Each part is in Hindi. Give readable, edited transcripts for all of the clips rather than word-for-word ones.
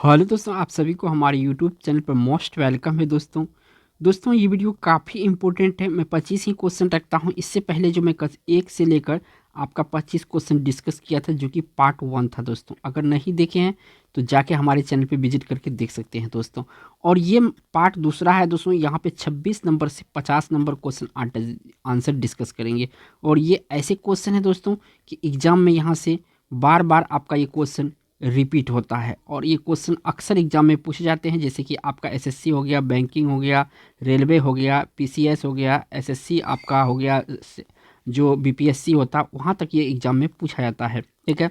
हेलो दोस्तों, आप सभी को हमारे यूट्यूब चैनल पर मोस्ट वेलकम है। दोस्तों ये वीडियो काफ़ी इंपॉर्टेंट है। मैं 25 ही क्वेश्चन रखता हूं। इससे पहले जो मैं 1 से लेकर आपका 25 क्वेश्चन डिस्कस किया था, जो कि पार्ट 1 था। दोस्तों अगर नहीं देखे हैं तो जाके हमारे चैनल पे विजिट करके देख सकते हैं दोस्तों। और ये पार्ट दूसरा है दोस्तों। यहाँ पे 26 नंबर से 50 नंबर क्वेश्चन आंसर डिस्कस करेंगे। और ये ऐसे क्वेश्चन है दोस्तों कि एग्जाम में यहाँ से बार बार आपका ये क्वेश्चन रिपीट होता है। और ये क्वेश्चन अक्सर एग्जाम में पूछे जाते हैं, जैसे कि आपका एसएससी हो गया, बैंकिंग हो गया, रेलवे हो गया, पीसीएस हो गया, एसएससी आपका हो गया, जो बीपीएससी होता वहाँ तक ये एग्जाम में पूछा जाता है। ठीक है,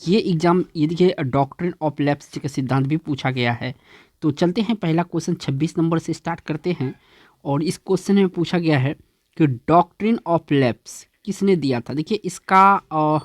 ये देखिए डॉक्ट्रिन ऑफ लैप्स का सिद्धांत भी पूछा गया है। तो चलते हैं, पहला क्वेश्चन 26 नंबर से स्टार्ट करते हैं। और इस क्वेश्चन में पूछा गया है कि डॉक्ट्रिन ऑफ लैप्स किसने दिया था। देखिए इसका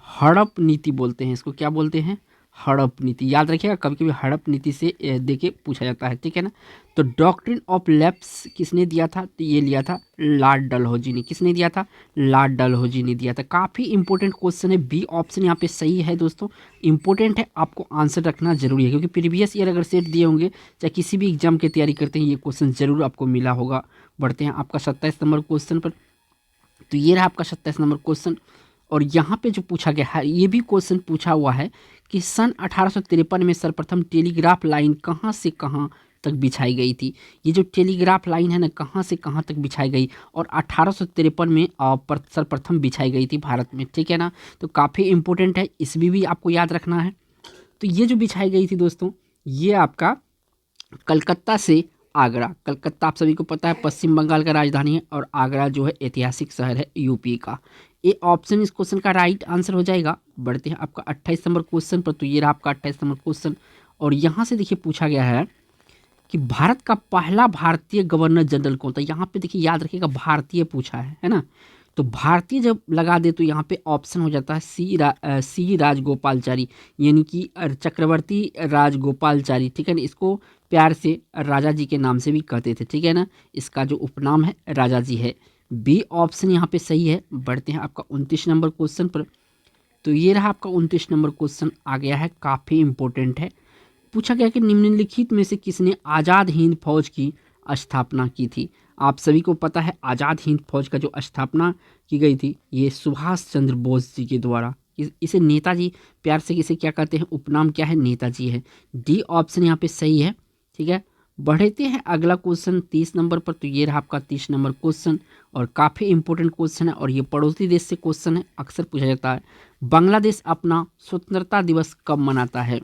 हड़प नीति बोलते हैं इसको। क्या बोलते हैं? हड़प नीति। याद रखिएगा, कभी कभी हड़प नीति से देके पूछा जाता है। ठीक है ना। तो डॉक्ट्रिन ऑफ लैप्स किसने दिया था? तो ये लिया था लॉर्ड डलहौजी ने। किसने दिया था? लॉर्ड डलहौजी ने दिया था। काफ़ी इंपॉर्टेंट क्वेश्चन है। बी ऑप्शन यहाँ पे सही है दोस्तों। इंपॉर्टेंट है, आपको आंसर रखना जरूरी है, क्योंकि प्रीवियस ईयर अगर सेट दिए होंगे, चाहे किसी भी एग्जाम की तैयारी करते हैं, ये क्वेश्चन जरूर आपको मिला होगा। बढ़ते हैं आपका 27 नंबर क्वेश्चन पर। तो ये रहा आपका 27 नंबर क्वेश्चन। और यहाँ पे जो पूछा गया है, ये भी क्वेश्चन पूछा हुआ है कि सन 1853 में सर्वप्रथम टेलीग्राफ लाइन कहाँ से कहाँ तक बिछाई गई थी। ये जो टेलीग्राफ लाइन है ना, कहाँ से कहाँ तक बिछाई गई, और 1853 में सर्वप्रथम बिछाई गई थी भारत में। ठीक है ना। तो काफ़ी इंपॉर्टेंट है, इसमें भी आपको याद रखना है। तो ये जो बिछाई गई थी दोस्तों, ये आपका कलकत्ता से आगरा। कलकत्ता आप सभी को पता है पश्चिम बंगाल का राजधानी है, और आगरा जो है ऐतिहासिक शहर है यूपी का। ये ऑप्शन इस क्वेश्चन का राइट आंसर हो जाएगा। बढ़ते हैं आपका 28 नंबर क्वेश्चन पर। तो ये रहा आपका 28 नंबर क्वेश्चन। और यहाँ से देखिए पूछा गया है कि भारत का पहला भारतीय गवर्नर जनरल कौन था। यहाँ पे देखिए याद रखिएगा, भारतीय पूछा है ना। तो भारतीय जब लगा दे तो यहाँ पे ऑप्शन हो जाता है सी राजगोपालचारी, यानी कि चक्रवर्ती राजगोपालचारी। ठीक है ना। इसको प्यार से राजा जी के नाम से भी कहते थे। ठीक है ना। इसका जो उपनाम है राजा जी है। बी ऑप्शन यहाँ पे सही है। बढ़ते हैं आपका 29 नंबर क्वेश्चन पर। तो ये रहा आपका 29 नंबर क्वेश्चन आ गया है, काफ़ी इंपॉर्टेंट है। पूछा गया कि निम्नलिखित में से किसने आज़ाद हिंद फौज की स्थापना की थी। आप सभी को पता है आज़ाद हिंद फौज का जो स्थापना की गई थी, ये सुभाष चंद्र बोस जी के द्वारा। इसे नेताजी प्यार से इसे क्या कहते हैं, उपनाम क्या है, नेताजी है। डी ऑप्शन यहाँ पे सही है। ठीक है। बढ़ते हैं अगला क्वेश्चन 30 नंबर पर। तो ये रहा आपका 30 नंबर क्वेश्चन, और काफ़ी इंपॉर्टेंट क्वेश्चन है, और ये पड़ोसी देश से क्वेश्चन है, अक्सर पूछा जाता है। बांग्लादेश अपना स्वतंत्रता दिवस कब मनाता है?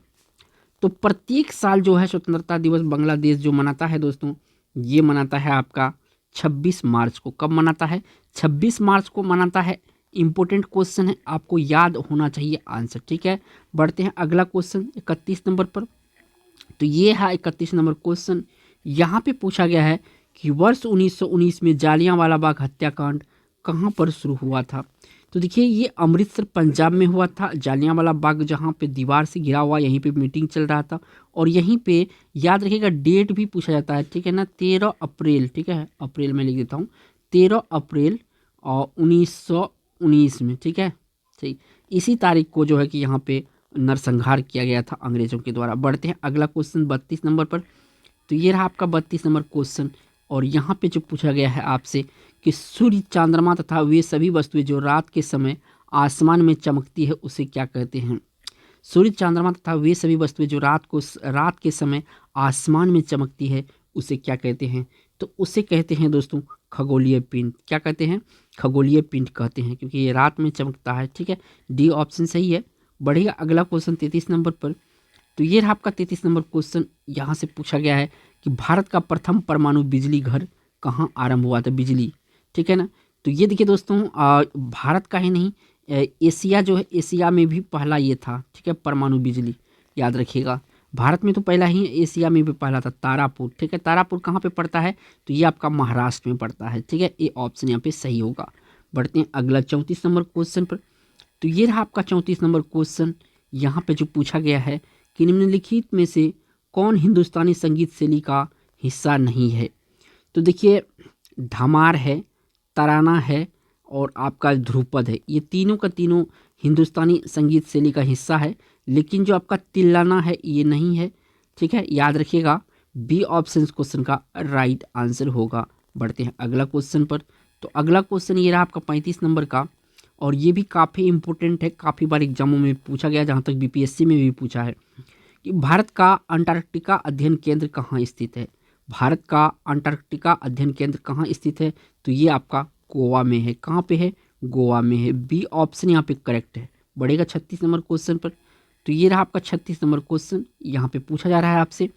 तो प्रत्येक साल जो है स्वतंत्रता दिवस बांग्लादेश जो मनाता है दोस्तों, ये मनाता है आपका 26 मार्च को। कब मनाता है? 26 मार्च को मनाता है। इंपॉर्टेंट क्वेश्चन है, आपको याद होना चाहिए आंसर। ठीक है। बढ़ते हैं अगला क्वेश्चन 31 नंबर पर। तो ये है 31 नंबर क्वेश्चन। यहाँ पे पूछा गया है कि वर्ष 1919 में जालियांवाला बाग हत्याकांड कहाँ पर शुरू हुआ था। तो देखिए ये अमृतसर पंजाब में हुआ था। जालियांवाला बाग जहाँ पे दीवार से घिरा हुआ, यहीं पे मीटिंग चल रहा था। और यहीं पे याद रखिएगा डेट भी पूछा जाता है। ठीक है ना। 13 अप्रैल। ठीक है, अप्रैल में लिख देता हूँ, 13 अप्रैल और 1919 में। ठीक है। सही, इसी तारीख को जो है कि यहाँ पे नरसंहार किया गया था अंग्रेजों के द्वारा। बढ़ते हैं अगला क्वेश्चन 32 नंबर पर। तो ये रहा आपका 32 नंबर क्वेश्चन। और यहाँ पे जो पूछा गया है आपसे कि सूर्य, चंद्रमा तथा वे सभी वस्तुएं जो रात के समय आसमान में चमकती है, उसे क्या कहते हैं? सूर्य, चंद्रमा तथा वे सभी वस्तुएं जो रात के समय आसमान में चमकती है, उसे क्या कहते हैं? तो उसे कहते हैं दोस्तों खगोलीय पिंड। क्या कहते हैं? खगोलीय पिंड कहते हैं, क्योंकि ये रात में चमकता है। ठीक है। डी ऑप्शन सही है। बढ़िया अगला क्वेश्चन 33 नंबर पर। तो ये रहा आपका 33 नंबर क्वेश्चन। यहाँ से पूछा गया है कि भारत का प्रथम परमाणु बिजली घर कहाँ आरंभ हुआ था, बिजली। ठीक है ना। तो ये देखिए दोस्तों, भारत का ही नहीं, एशिया जो है, एशिया में भी पहला ये था। ठीक है, परमाणु बिजली। याद रखिएगा, भारत में तो पहला ही, एशिया में भी पहला था, तारापुर। ठीक है। तारापुर कहाँ पे पड़ता है? तो ये आपका महाराष्ट्र में पड़ता है। ठीक है, ये ऑप्शन यहाँ पे सही होगा। बढ़ते हैं अगला 34 नंबर क्वेश्चन पर। तो ये रहा आपका 34 नंबर क्वेश्चन। यहाँ पे जो पूछा गया है कि निम्नलिखित में से कौन हिंदुस्तानी संगीत शैली का हिस्सा नहीं है। तो देखिए धमार है, तराना है, और आपका ध्रुपद है। ये तीनों का तीनों हिंदुस्तानी संगीत शैली का हिस्सा है, लेकिन जो आपका तिल्लाना है ये नहीं है, ठीक है, याद रखिएगा। बी ऑप्शन क्वेश्चन का राइट आंसर होगा। बढ़ते हैं अगला क्वेश्चन पर। तो अगला क्वेश्चन ये रहा आपका 35 नंबर का, और ये भी काफ़ी इंपॉर्टेंट है, काफ़ी बार एग्जामों में पूछा गया, जहाँ तक बीपीएससी में भी पूछा है कि भारत का अंटार्कटिका अध्ययन केंद्र कहाँ स्थित है। भारत का अंटार्कटिका अध्ययन केंद्र कहाँ स्थित है, तो ये आपका गोवा में है। कहाँ पे है, गोवा में है। बी ऑप्शन यहाँ पे करेक्ट है। बढ़ेगा 36 नंबर क्वेश्चन पर। तो ये रहा आपका 36 नंबर क्वेश्चन, यहाँ पे पूछा जा रहा है आपसे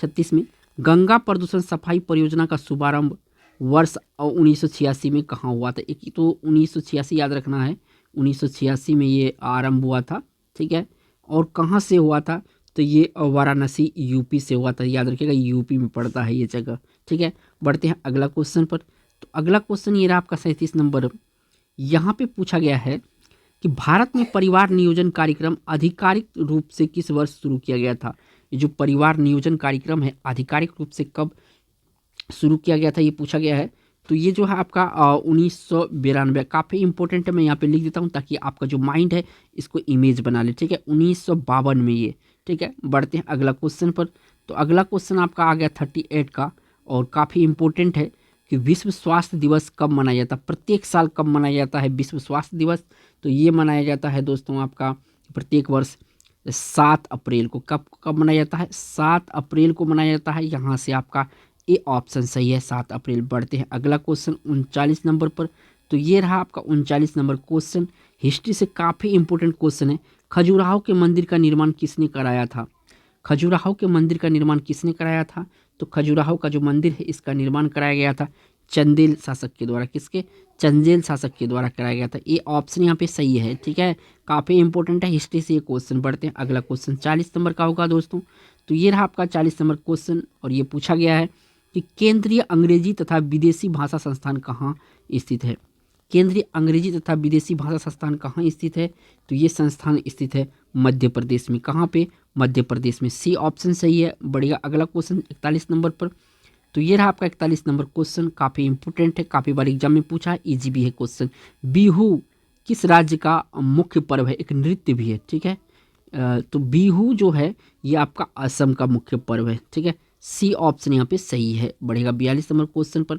36 में, गंगा प्रदूषण सफाई परियोजना का शुभारंभ वर्ष 1986 में कहाँ हुआ था। एक तो 1986 याद रखना है, 1986 में ये आरंभ हुआ था, ठीक है। और कहाँ से हुआ था, तो ये वाराणसी यूपी से हुआ था। याद रखिएगा यूपी में पड़ता है ये जगह, ठीक है। बढ़ते हैं अगला क्वेश्चन पर। तो अगला क्वेश्चन ये रहा आपका 37 नंबर। यहाँ पे पूछा गया है कि भारत में परिवार नियोजन कार्यक्रम आधिकारिक रूप से किस वर्ष शुरू किया गया था। ये जो परिवार नियोजन कार्यक्रम है आधिकारिक रूप से कब शुरू किया गया था, ये पूछा गया है। तो ये जो है आपका 1992, काफ़ी इंपॉर्टेंट है, मैं यहाँ पे लिख देता हूँ ताकि आपका जो माइंड है इसको इमेज बना ले, ठीक है। 1952 में ये, ठीक है। बढ़ते हैं अगला क्वेश्चन पर। तो अगला क्वेश्चन आपका आ गया 38 का, और काफ़ी इंपॉर्टेंट है कि विश्व स्वास्थ्य दिवस कब मनाया जाता है। प्रत्येक साल कब मनाया जाता है विश्व स्वास्थ्य दिवस, तो ये मनाया जाता है दोस्तों आपका प्रत्येक वर्ष 7 अप्रैल को। कब कब मनाया जाता है, 7 अप्रैल को मनाया जाता है। यहाँ से आपका ए ऑप्शन सही है, 7 अप्रैल। बढ़ते हैं अगला क्वेश्चन 39 नंबर पर। तो ये रहा आपका 39 नंबर क्वेश्चन, हिस्ट्री से काफ़ी इंपॉर्टेंट क्वेश्चन है। खजुराहो के मंदिर का निर्माण किसने कराया था। खजुराहो के मंदिर का निर्माण किसने कराया था, तो खजुराहो का जो मंदिर है इसका निर्माण कराया गया था चंदेल शासक के द्वारा। किसके, चंदेल शासक के द्वारा कराया गया था। ये ऑप्शन यहाँ पे सही है, ठीक है। काफ़ी इंपॉर्टेंट है हिस्ट्री से ये क्वेश्चन। बढ़ते हैं अगला क्वेश्चन 40 नंबर का होगा दोस्तों। तो ये रहा आपका 40 नंबर क्वेश्चन, और ये पूछा गया है कि केंद्रीय अंग्रेजी तथा विदेशी भाषा संस्थान कहाँ स्थित है। केंद्रीय अंग्रेजी तथा विदेशी भाषा संस्थान कहाँ स्थित है, तो ये संस्थान स्थित है मध्य प्रदेश में। कहाँ पे, मध्य प्रदेश में। सी ऑप्शन सही है। बढ़ेगा अगला क्वेश्चन 41 नंबर पर। तो ये रहा आपका 41 नंबर क्वेश्चन, काफ़ी इंपॉर्टेंट है, काफ़ी बार एग्जाम में पूछा है, ईजी भी है क्वेश्चन। बिहू किस राज्य का मुख्य पर्व है, एक नृत्य भी है, ठीक है। तो बिहू जो है ये आपका असम का मुख्य पर्व है, ठीक है। सी ऑप्शन यहाँ पे सही है। बढ़ेगा 42 नंबर क्वेश्चन पर।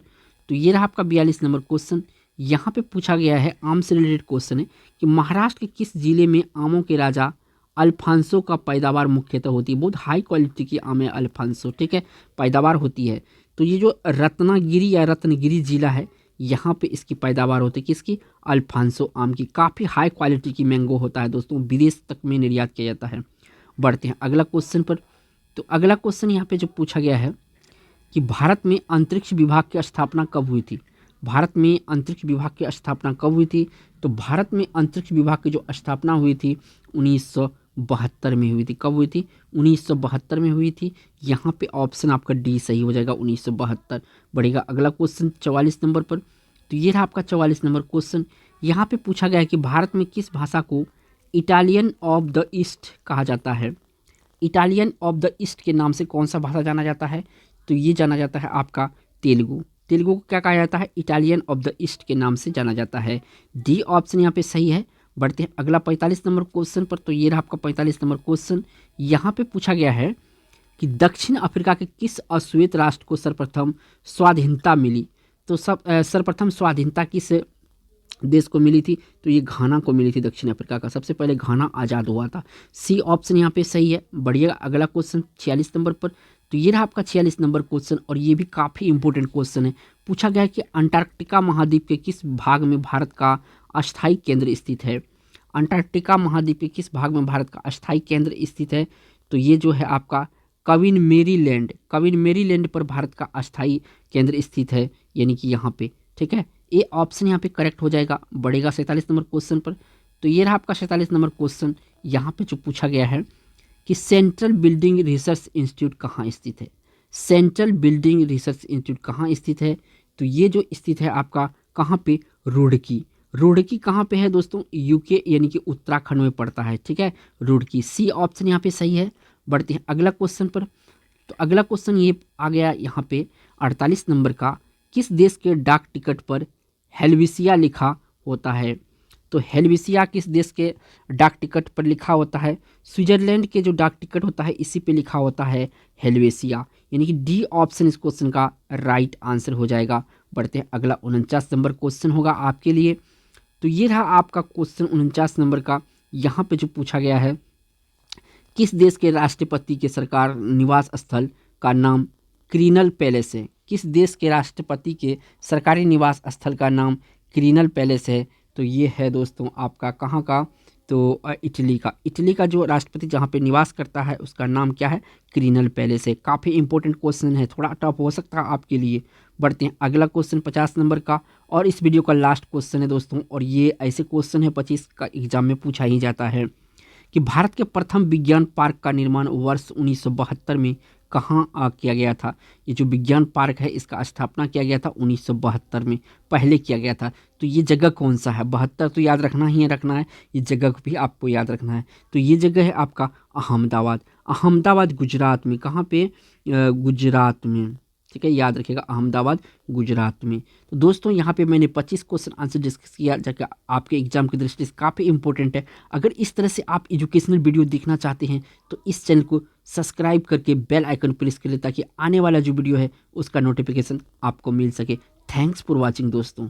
तो ये रहा आपका 42 नंबर क्वेश्चन। यहाँ पे पूछा गया है, आम से रिलेटेड क्वेश्चन है कि महाराष्ट्र के किस जिले में आमों के राजा अल्फांसो का पैदावार मुख्यतः होती है। बहुत हाई क्वालिटी की आम है अल्फांसो, ठीक है, पैदावार होती है। तो ये जो रत्नागिरी या रत्नगिरी जिला है यहाँ पे इसकी पैदावार होती है, किसकी, अल्फांसो आम की। काफ़ी हाई क्वालिटी की मैंगो होता है दोस्तों, विदेश तक में निर्यात किया जाता है। बढ़ते हैं अगला क्वेश्चन पर। तो अगला क्वेश्चन यहाँ पे जो पूछा गया है कि भारत में अंतरिक्ष विभाग की स्थापना कब हुई थी। भारत में अंतरिक्ष विभाग की स्थापना कब हुई थी, तो भारत में अंतरिक्ष विभाग की जो स्थापना हुई थी 1972 में हुई थी। कब हुई थी, 1972 में हुई थी। यहाँ पे ऑप्शन आपका डी सही हो जाएगा, 1972। बढ़ेगा अगला क्वेश्चन 44 नंबर पर। तो ये रहा आपका 44 नंबर क्वेश्चन। यहाँ पे पूछा गया है कि भारत में किस भाषा को इटालियन ऑफ द ईस्ट कहा जाता है। इटालियन ऑफ द ईस्ट के नाम से कौन सा भाषा जाना जाता है, तो ये जाना जाता है आपका तेलुगु। तेलुगु को क्या कहा जाता है, इटालियन ऑफ द ईस्ट के नाम से जाना जाता है। डी ऑप्शन यहाँ पे सही है। बढ़ते हैं अगला 45 नंबर क्वेश्चन पर। तो ये रहा आपका 45 नंबर क्वेश्चन। यहाँ पे पूछा गया है कि दक्षिण अफ्रीका के किस अश्वेत राष्ट्र को सर्वप्रथम स्वाधीनता मिली। तो सर्वप्रथम स्वाधीनता किस देश को मिली थी, तो ये घाना को मिली थी। दक्षिण अफ्रीका का सबसे पहले घाना आज़ाद हुआ था। सी ऑप्शन यहाँ पे सही है। बढ़िएगा अगला क्वेश्चन 46 नंबर पर। तो ये रहा आपका 46 नंबर क्वेश्चन, और ये भी काफ़ी इंपॉर्टेंट क्वेश्चन है। पूछा गया है कि अंटार्कटिका महाद्वीप के किस भाग में भारत का अस्थायी केंद्र स्थित है। अंटार्कटिका महाद्वीप के किस भाग में भारत का अस्थायी केंद्र स्थित है, तो ये जो है आपका कविन मेरीलैंड पर भारत का अस्थायी केंद्र स्थित है, यानी कि यहाँ पे, ठीक है। ए ऑप्शन यहाँ पे करेक्ट हो जाएगा। बढ़ेगा 47 नंबर क्वेश्चन पर। तो ये रहा आपका 47 नंबर क्वेश्चन। यहाँ पे जो पूछा गया है कि सेंट्रल बिल्डिंग रिसर्च इंस्टीट्यूट कहाँ स्थित है। सेंट्रल बिल्डिंग रिसर्च इंस्टीट्यूट कहाँ स्थित है, तो ये जो स्थित है आपका कहाँ पे, रुड़की। रुड़की कहाँ पे है दोस्तों, यूके यानी कि उत्तराखंड में पड़ता है, ठीक है, रुड़की। सी ऑप्शन यहाँ पे सही है। बढ़ते हैं अगला क्वेश्चन पर। तो अगला क्वेश्चन ये आ गया यहाँ पे 48 नंबर का, किस देश के डाक टिकट पर हेल्वेसिया लिखा होता है। तो हेलवेसिया किस देश के डाक टिकट पर लिखा होता है? स्विट्जरलैंड के जो डाक टिकट होता है इसी पे लिखा होता है हेलवेसिया, यानी कि डी ऑप्शन इस क्वेश्चन का राइट आंसर हो जाएगा। बढ़ते हैं अगला 49 नंबर क्वेश्चन होगा आपके लिए। तो ये रहा आपका क्वेश्चन 49 नंबर का। यहाँ पे जो पूछा गया है, किस देश के राष्ट्रपति के सरकार निवास स्थल का नाम क्रिनल पैलेस है? किस देश के राष्ट्रपति के सरकारी निवास स्थल का नाम क्रिनल पैलेस है? तो ये है दोस्तों आपका कहाँ का? तो इटली का। इटली का जो राष्ट्रपति जहाँ पे निवास करता है उसका नाम क्या है? क्रिनल पैलेस है। काफ़ी इंपॉर्टेंट क्वेश्चन है, थोड़ा टफ हो सकता है आपके लिए। बढ़ते हैं अगला क्वेश्चन 50 नंबर का, और इस वीडियो का लास्ट क्वेश्चन है दोस्तों। और ये ऐसे क्वेश्चन है 25 का एग्जाम में पूछा ही जाता है कि भारत के प्रथम विज्ञान पार्क का निर्माण वर्ष 1972 में कहाँ किया गया था? ये जो विज्ञान पार्क है इसका स्थापना किया गया था 1972 में, पहले किया गया था। तो ये जगह कौन सा है? 72 तो याद रखना ही रखना है, ये जगह को भी आपको याद रखना है। तो ये जगह है आपका अहमदाबाद। अहमदाबाद गुजरात में। कहाँ पे? गुजरात में। ठीक है, याद रखिएगा, अहमदाबाद गुजरात में। तो दोस्तों यहाँ पे मैंने 25 क्वेश्चन आंसर डिस्कस किया जो कि आपके एग्जाम की दृष्टि से काफ़ी इंपॉर्टेंट है। अगर इस तरह से आप एजुकेशनल वीडियो देखना चाहते हैं तो इस चैनल को सब्सक्राइब करके बेल आइकन प्रेस करें ताकि आने वाला जो वीडियो है उसका नोटिफिकेशन आपको मिल सके। थैंक्स फॉर वॉचिंग दोस्तों।